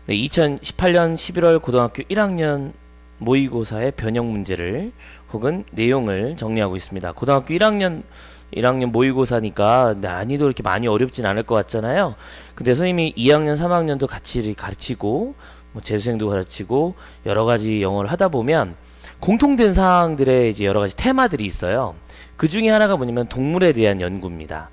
네, 2018년 11월 고등학교 1학년 모의고사의 변형 문제를 혹은 내용을 정리하고 있습니다. 고등학교 1학년 모의고사니까 난이도 이렇게 많이 어렵진 않을 것 같잖아요. 근데 선생님이 2학년, 3학년도 같이 가르치고 뭐 재수생도 가르치고 여러 가지 영어를 하다 보면 공통된 사항들의 이제 여러 가지 테마들이 있어요. 그 중에 하나가 뭐냐면 동물에 대한 연구입니다.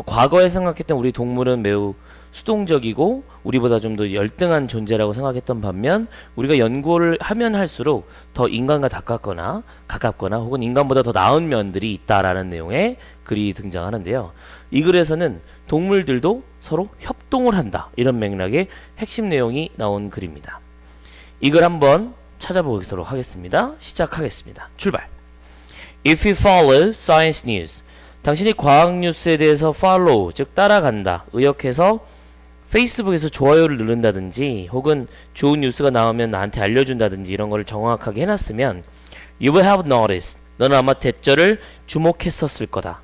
과거에 생각했던 우리 동물은 매우 수동적이고 우리보다 좀 더 열등한 존재라고 생각했던 반면 우리가 연구를 하면 할수록 더 인간과 가깝거나 혹은 인간보다 더 나은 면들이 있다라는 내용의 글이 등장하는데요. 이 글에서는 동물들도 서로 협동을 한다, 이런 맥락의 핵심 내용이 나온 글입니다. 이 글 한번 찾아보도록 하겠습니다. 시작하겠습니다. 출발. If you follow science news, 당신이 과학 뉴스에 대해서 follow, 즉 따라간다, 의역해서 페이스북에서 좋아요를 누른다든지 혹은 좋은 뉴스가 나오면 나한테 알려준다든지 이런 거를 정확하게 해놨으면 You will have noticed, 너는 아마 대절을 주목했었을 거다.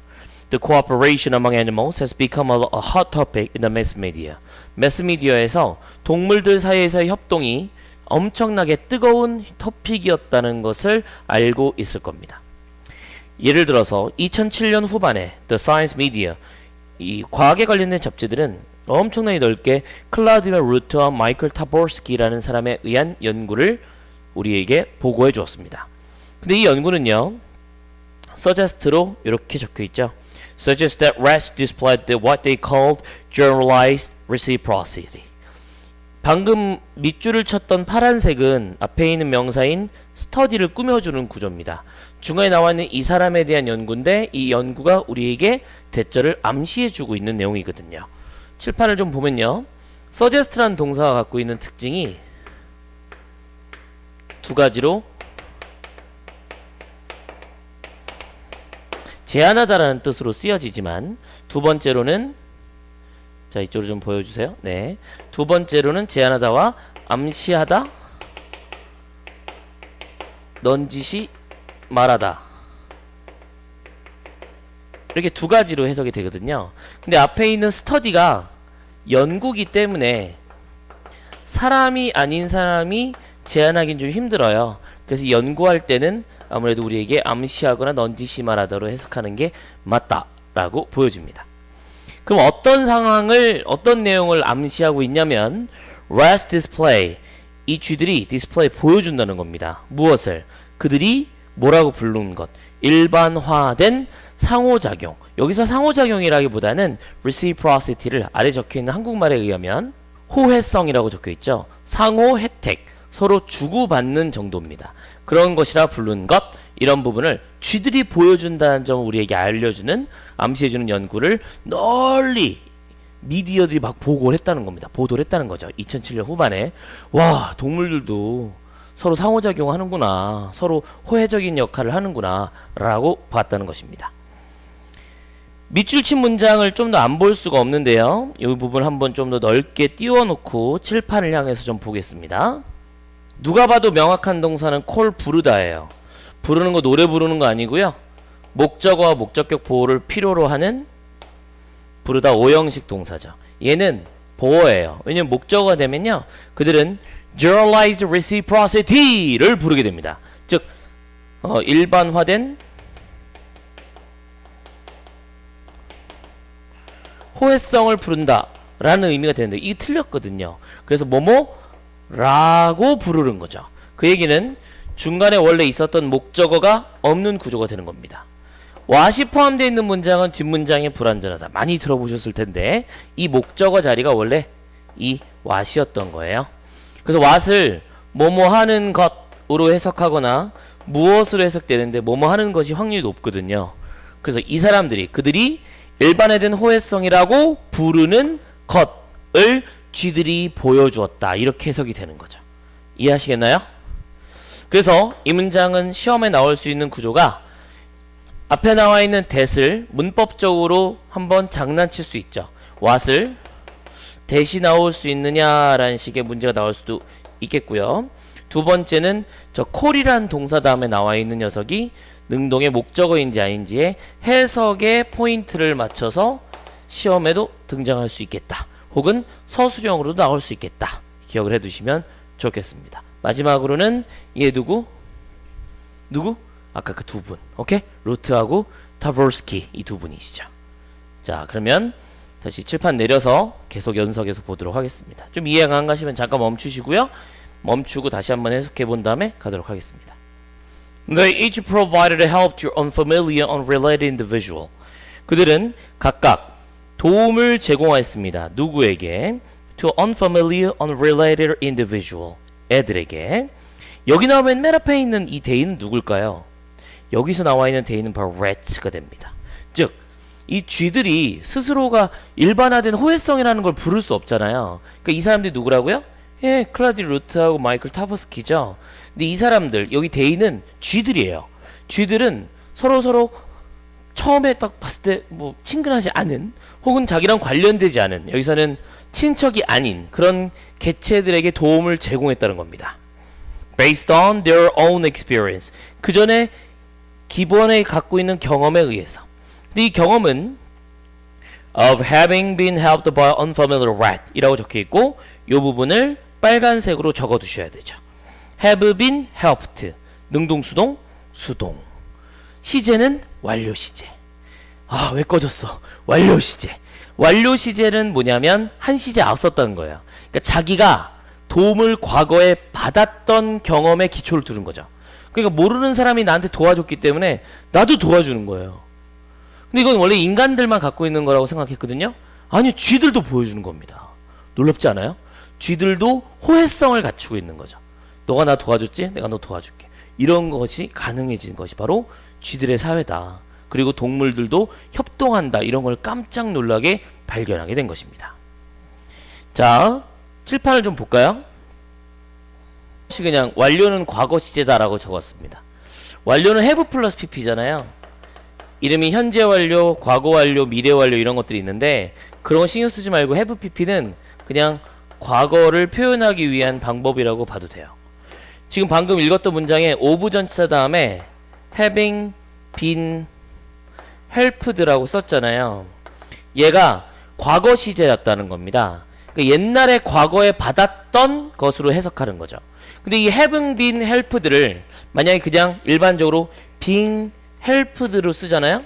The cooperation among animals has become a hot topic in the mass media. 매스미디어에서 동물들 사이에서의 협동이 엄청나게 뜨거운 토픽이었다는 것을 알고 있을 겁니다. 예를 들어서 2007년 후반에 The Science Media, 이 과학에 관련된 잡지들은 엄청나게 넓게 클라우디메 루트와 마이클 타보스키라는 사람에 의한 연구를 우리에게 보고해 주었습니다. 근데 이 연구는요, suggest로 이렇게 적혀 있죠. Suggest that rats displayed what they called generalized reciprocity. 방금 밑줄을 쳤던 파란색은 앞에 있는 명사인 스터디를 꾸며주는 구조입니다. 중간에 나와 있는 이 사람에 대한 연구인데 이 연구가 우리에게 대절을 암시해주고 있는 내용이거든요. 칠판을 좀 보면요, suggest라는 동사가 갖고 있는 특징이 두 가지로 제안하다라는 뜻으로 쓰여지지만 두 번째로는, 자 이쪽으로 좀 보여주세요. 네, 두 번째로는 제안하다와 암시하다, 넌지시 말하다, 이렇게 두 가지로 해석이 되거든요. 근데 앞에 있는 스터디가 연구기 때문에 사람이 아닌 사람이 제안하긴 좀 힘들어요. 그래서 연구할 때는 아무래도 우리에게 암시하거나 넌지시 말하다로 해석하는 게 맞다라고 보여집니다. 그럼 어떤 상황을, 어떤 내용을 암시하고 있냐면 rats display, 이 쥐들이 display 보여준다는 겁니다. 무엇을? 그들이 뭐라고 부르는 것, 일반화된 상호작용. 여기서 상호작용이라기보다는 reciprocity를 아래 적혀있는 한국말에 의하면 호혜성이라고 적혀있죠. 상호 혜택, 서로 주고받는 정도입니다. 그런 것이라 부르는 것, 이런 부분을 쥐들이 보여준다는 점을 우리에게 알려주는, 암시해주는 연구를 널리 미디어들이 막 보고를 했다는 겁니다. 보도를 했다는 거죠. 2007년 후반에. 와, 동물들도 서로 상호작용하는구나, 서로 호혜적인 역할을 하는구나 라고 봤다는 것입니다. 밑줄 친 문장을 좀 더 안 볼 수가 없는데요, 이 부분 한번 좀 더 넓게 띄워놓고 칠판을 향해서 좀 보겠습니다. 누가 봐도 명확한 동사는 call, 부르다예요. 부르는 거 노래 부르는 거 아니고요, 목적어와 목적격 보호를 필요로 하는 부르다 5형식 동사죠. 얘는 보어예요. 왜냐면 목적어가 되면요, 그들은 generalized reciprocity를 부르게 됩니다. 즉 일반화된 호혜성을 부른다 라는 의미가 되는데 이게 틀렸거든요. 그래서 뭐뭐라고 부르는 거죠. 그 얘기는 중간에 원래 있었던 목적어가 없는 구조가 되는 겁니다. what이 포함되어 있는 문장은 뒷문장이 불완전하다, 많이 들어보셨을 텐데 이 목적어 자리가 원래 이 what이었던 거예요. 그래서 what을 뭐뭐 하는 것으로 해석하거나 무엇으로 해석되는데 뭐뭐 하는 것이 확률이 높거든요. 그래서 이 사람들이, 그들이 일반화된 호혜성이라고 부르는 것을 쥐들이 보여주었다, 이렇게 해석이 되는 거죠. 이해하시겠나요? 그래서 이 문장은 시험에 나올 수 있는 구조가 앞에 나와 있는 that을 문법적으로 한번 장난칠 수 있죠. what을 that이 나올 수 있느냐라는 식의 문제가 나올 수도 있겠고요. 두 번째는 저 call이라는 동사 다음에 나와 있는 녀석이 능동의 목적어인지 아닌지의 해석의 포인트를 맞춰서 시험에도 등장할 수 있겠다, 혹은 서술형으로도 나올 수 있겠다, 기억을 해두시면 좋겠습니다. 마지막으로는 이게 누구? 아까 그 두 분. 오케이? 루트하고 타버스키 이 두 분이시죠. 자, 그러면 다시 칠판 내려서 계속 연속해서 보도록 하겠습니다. 좀 이해가 안 가시면 잠깐 멈추시고요. 멈추고 다시 한번 해석해 본 다음에 가도록 하겠습니다. They each provided help to unfamiliar, unrelated individual. 그들은 각각 도움을 제공하였습니다. 누구에게? To unfamiliar, unrelated individual. 애들에게. 여기 나오면 맨 앞에 있는 이 대인은 누굴까요? 여기서 나와 있는 대인은 바로 rat가 됩니다. 즉, 이 쥐들이 스스로가 일반화된 호혜성이라는 걸 부를 수 없잖아요. 그러니까 이 사람들이 누구라고요? 예, 클라디 루트하고 마이클 타버스키죠. 근데 이 사람들, 여기 대인은 쥐들이에요. 쥐들은 서로 처음에 딱 봤을 때 뭐 친근하지 않은 혹은 자기랑 관련되지 않은, 여기서는 친척이 아닌 그런 개체들에게 도움을 제공했다는 겁니다. Based on their own experience. 그 전에 기본에 갖고 있는 경험에 의해서. 근데 이 경험은 of having been helped by unfamiliar rat 이라고 적혀있고 이 부분을 빨간색으로 적어두셔야 되죠. have been helped. 능동수동, 수동. 시제는 완료 시제. 아, 왜 꺼졌어? 완료 시제. 완료 시제는 뭐냐면 한 시제 앞섰다는 거예요. 그러니까 자기가 도움을 과거에 받았던 경험에 기초를 두는 거죠. 그러니까 모르는 사람이 나한테 도와줬기 때문에 나도 도와주는 거예요. 근데 이건 원래 인간들만 갖고 있는 거라고 생각했거든요. 아니요, 쥐들도 보여주는 겁니다. 놀랍지 않아요? 쥐들도 호혜성을 갖추고 있는 거죠. 너가 나 도와줬지? 내가 너 도와줄게. 이런 것이 가능해진 것이 바로 쥐들의 사회다. 그리고 동물들도 협동한다. 이런 걸 깜짝 놀라게 발견하게 된 것입니다. 자, 칠판을 좀 볼까요? 그냥 완료는 과거 시제다라고 적었습니다. 완료는 have 플러스 pp잖아요. 이름이 현재 완료, 과거 완료, 미래 완료 이런 것들이 있는데 그런 거 신경 쓰지 말고 have pp는 그냥 과거를 표현하기 위한 방법이라고 봐도 돼요. 지금 방금 읽었던 문장에 of 전치사 다음에 having been helped라고 썼잖아요. 얘가 과거 시제였다는 겁니다. 그러니까 옛날에 과거에 받았던 것으로 해석하는 거죠. 근데 이 having been helped를 만약에 그냥 일반적으로 being helped로 쓰잖아요.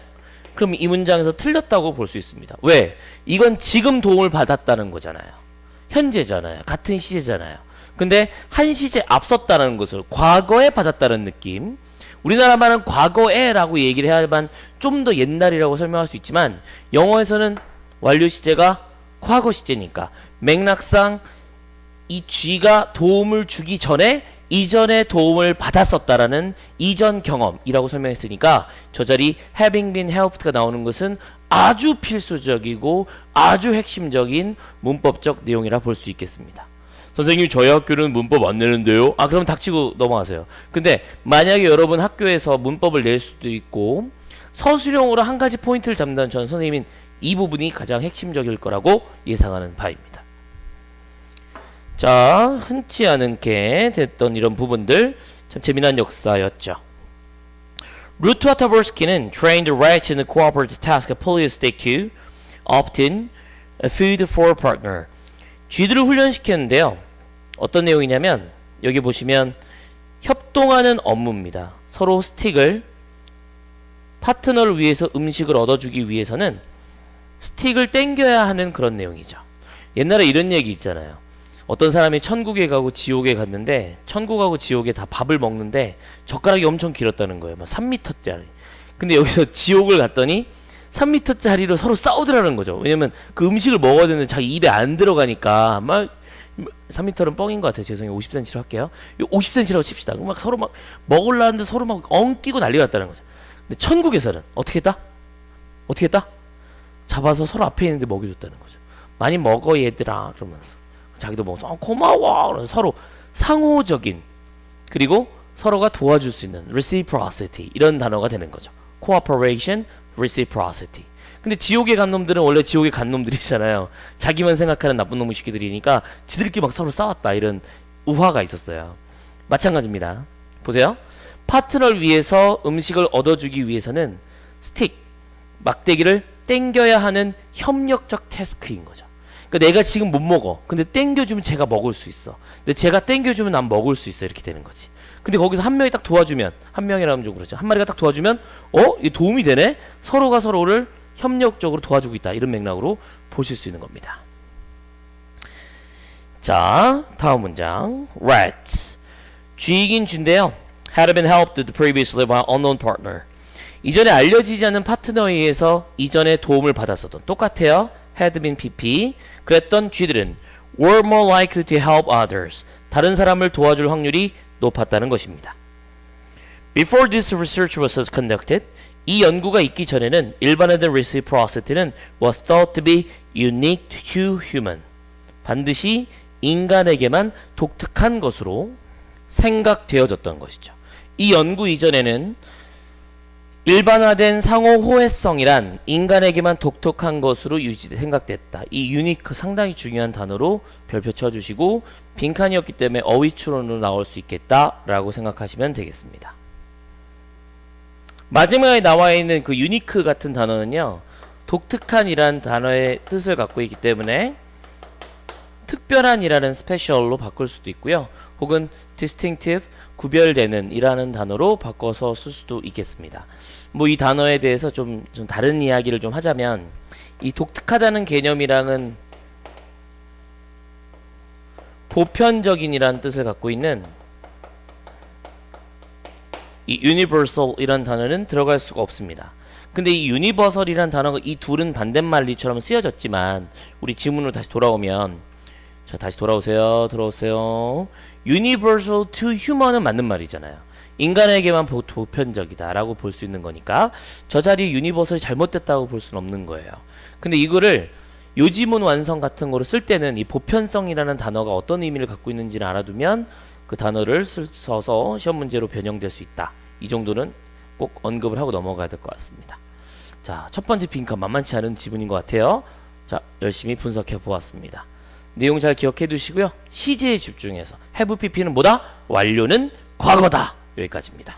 그럼 이 문장에서 틀렸다고 볼 수 있습니다. 왜? 이건 지금 도움을 받았다는 거잖아요. 현재잖아요. 같은 시제잖아요. 근데 한 시제 앞섰다는 것을 과거에 받았다는 느낌. 우리나라 말은 과거에라고 얘기를 해야만 좀 더 옛날이라고 설명할 수 있지만 영어에서는 완료 시제가 과거 시제니까 맥락상 이 쥐가 도움을 주기 전에 이전에 도움을 받았었다라는 이전 경험이라고 설명했으니까 저 자리 having been helped가 나오는 것은 아주 필수적이고 아주 핵심적인 문법적 내용이라 볼 수 있겠습니다. 선생님, 저희 학교는 문법 안 내는데요? 아, 그럼 닥치고 넘어가세요. 근데 만약에 여러분 학교에서 문법을 낼 수도 있고 서술형으로 한 가지 포인트를 잡는다면 저는 선생님인 이 부분이 가장 핵심적일 거라고 예상하는 바입니다. 자, 흔치 않게 됐던 이런 부분들 참 재미난 역사였죠. 루트와 타버스키는 trained rats in the cooperative task of polystick, often a food for partner. 쥐들을 훈련시켰는데요. 어떤 내용이냐면 여기 보시면 협동하는 업무입니다. 서로 스틱을 파트너를 위해서 음식을 얻어주기 위해서는 스틱을 땡겨야 하는 그런 내용이죠. 옛날에 이런 얘기 있잖아요. 어떤 사람이 천국에 가고 지옥에 갔는데 천국하고 지옥에 다 밥을 먹는데 젓가락이 엄청 길었다는 거예요. 막 3m짜리. 근데 여기서 지옥을 갔더니 3m짜리로 서로 싸우더라는 거죠. 왜냐면 그 음식을 먹어야 되는데 자기 입에 안 들어가니까 막 3m는 뻥인 것 같아요. 죄송해요. 50cm로 할게요. 50cm라고 칩시다. 막 서로 막 먹으려는데 서로 막 엉키고 난리가 났다는 거죠. 근데 천국에서는 어떻게 했다? 어떻게 했다? 잡아서 서로 앞에 있는데 먹여줬다는 거죠. 많이 먹어 얘들아 그러면서 자기도 먹어서 고마워 그러면서 서로 상호적인 그리고 서로가 도와줄 수 있는 reciprocity 이런 단어가 되는 거죠. cooperation, reciprocity. 근데 지옥에 간 놈들은 원래 지옥에 간 놈들이잖아요. 자기만 생각하는 나쁜 놈의 새끼들이니까 지들끼리 막 서로 싸웠다 이런 우화가 있었어요. 마찬가지입니다. 보세요. 파트너를 위해서 음식을 얻어주기 위해서는 스틱, 막대기를 땡겨야 하는 협력적 태스크인 거죠. 그러니까 내가 지금 못 먹어. 근데 땡겨주면 제가 먹을 수 있어. 근데 제가 땡겨주면 난 먹을 수 있어. 이렇게 되는 거지. 근데 거기서 한 명이 딱 도와주면, 한 명이라면 좀 그렇죠. 한 마리가 딱 도와주면, 이게 도움이 되네? 서로가 서로를 협력적으로 도와주고 있다. 이런 맥락으로 보실 수 있는 겁니다. 자, 다음 문장. Rats. 쥐이긴 쥐인데요. Had been helped previously by an unknown partner. 이전에 알려지지 않은 파트너에 의해서 이전에 도움을 받았었던 똑같아요. Had been PP. 그랬던 쥐들은 were more likely to help others. 다른 사람을 도와줄 확률이 높았다는 것입니다. Before this research was conducted, 이 연구가 있기 전에는 일반화된 reciprocity는 was thought to be unique to human. 반드시 인간에게만 독특한 것으로 생각되어졌던 것이죠. 이 연구 이전에는 일반화된 상호 호혜성이란 인간에게만 독특한 것으로 생각됐다. 이 유니크 상당히 중요한 단어로 별표 쳐주시고 빈칸이었기 때문에 어휘 추론으로 나올 수 있겠다라고 생각하시면 되겠습니다. 마지막에 나와 있는 그 유니크 같은 단어는요. 독특한이란 단어의 뜻을 갖고 있기 때문에 특별한이라는 스페셜로 바꿀 수도 있고요. 혹은 distinctive, 구별되는 이라는 단어로 바꿔서 쓸 수도 있겠습니다. 뭐 이 단어에 대해서 좀 다른 이야기를 좀 하자면 이 독특하다는 개념이랑은 보편적인이라는 뜻을 갖고 있는 이 universal 이란 단어는 들어갈 수가 없습니다. 근데 이 universal이란 단어가 이 둘은 반대말리처럼 쓰여졌지만 우리 지문으로 다시 돌아오면 자 다시 돌아오세요. 들어오세요. universal to human은 맞는 말이잖아요. 인간에게만 보편적이다 라고 볼 수 있는 거니까 저 자리에 universal이 잘못됐다고 볼 수는 없는 거예요. 근데 이거를 요지문 완성 같은 거로 쓸 때는 이 보편성이라는 단어가 어떤 의미를 갖고 있는지를 알아두면 그 단어를 써서 시험 문제로 변형될 수 있다. 이 정도는 꼭 언급을 하고 넘어가야 될 것 같습니다. 자, 첫 번째 빈칸 만만치 않은 지문인 것 같아요. 자, 열심히 분석해 보았습니다. 내용 잘 기억해 두시고요. 시제에 집중해서 have pp는 뭐다? 완료는 과거다. 여기까지입니다.